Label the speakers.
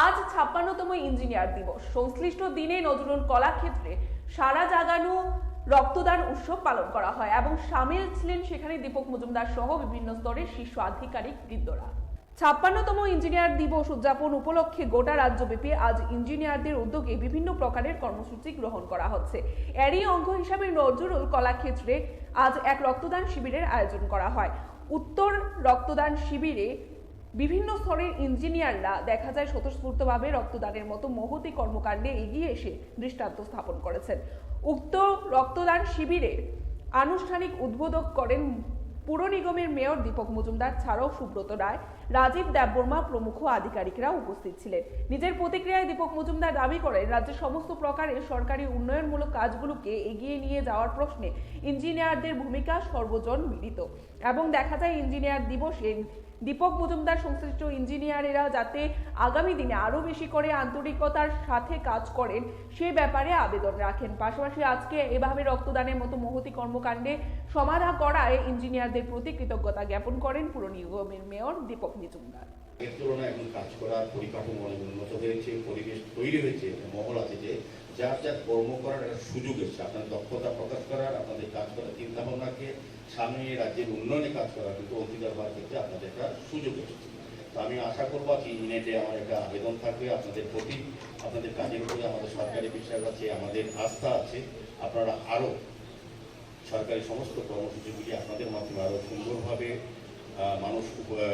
Speaker 1: আজ ৫৬তম ইঞ্জিনিয়ার দিবস। সংশ্লিষ্ট দিনে নজরুল কলাক্ষেত্রে সারা জাগানো রক্তদান উৎসব পালন করা হয় এবং সামিল ছিলেন সেখানে দীপক মজুমদার সহ বিভিন্ন স্তরের শীর্ষ আধিকারিক বৃন্দরা। ৫৬তম ইঞ্জিনিয়ার দিবস উদযাপন উপলক্ষে গোটা রাজ্যব্যাপী আজ ইঞ্জিনিয়ারদের উদ্যোগে বিভিন্ন প্রকারের কর্মসূচি গ্রহণ করা হচ্ছে। এরই অঙ্গ হিসাবে নজরুল কলাক্ষেত্রে আজ এক রক্তদান শিবিরের আয়োজন করা হয়। উত্তর রক্তদান শিবিরে বিভিন্ন স্তরের ইঞ্জিনিয়াররা দেখা যায় স্বতঃস্ফূর্তভাবে রক্তদানের মতো মহতি কর্মকাণ্ডে এগিয়ে এসে দৃষ্টান্ত স্থাপন করেছেন। উক্ত রক্তদান শিবিরে আনুষ্ঠানিক উদ্বোধক করেন পুর নিগমের মেয়র দীপক মজুমদার ছাড়াও সুব্রত রায়, রাজীব দেববর্মা প্রমুখ আধিকারিকরা উপস্থিত ছিলেন। নিজের প্রতিক্রিয়ায় দীপক মজুমদার দাবি করেন, রাজ্যের সমস্ত প্রকারের সরকারি উন্নয়নমূলক কাজগুলোকে এগিয়ে নিয়ে যাওয়ার প্রশ্নে ইঞ্জিনিয়ারদের ভূমিকা সর্বজন বিদিত এবং দেখা যায় ইঞ্জিনিয়ার দিবসে দীপক মজুমদার সংশ্লিষ্ট ইঞ্জিনিয়ারেরা যাতে আগামী দিনে আরো বেশি করে আন্তরিকতার সাথে কাজ করেন সে ব্যাপারে আবেদন রাখেন। পাশাপাশি আজকে এভাবে রক্তদানের মতো মহতি কর্মকাণ্ডে সমাধা করায় ইঞ্জিনিয়ারদের প্রতি কৃতজ্ঞতা জ্ঞাপন করেন পুর নিগমের মেয়র দীপক মজুমদার।
Speaker 2: এর তুলনায় এখন কাজ করার পরিকাঠামো অনেক উন্নত হয়েছে, পরিবেশ তৈরি হয়েছে, মহল আছে যে যার যার কর্ম করার একটা সুযোগ এসেছে, আপনার দক্ষতা প্রকাশ করার, আপনাদের কাজ করার চিন্তা ভাবনাকে সামনে রাজ্যের উন্নয়নে কাজ করার কিন্তু অধিকার হওয়ার ক্ষেত্রে আপনাদের একটা সুযোগ এসেছে। তো আমি আশা করবো কি ইউনিটে আমার একটা আবেদন থাকবে আপনাদের প্রতি, আপনাদের কাজের উপরে আমাদের সরকারি বিশ্বাস আছে, আমাদের আস্থা আছে। আপনারা আরও সরকারি সমস্ত কর্মসূচিগুলি আপনাদের মাধ্যমে আরও সুন্দরভাবে মানুষ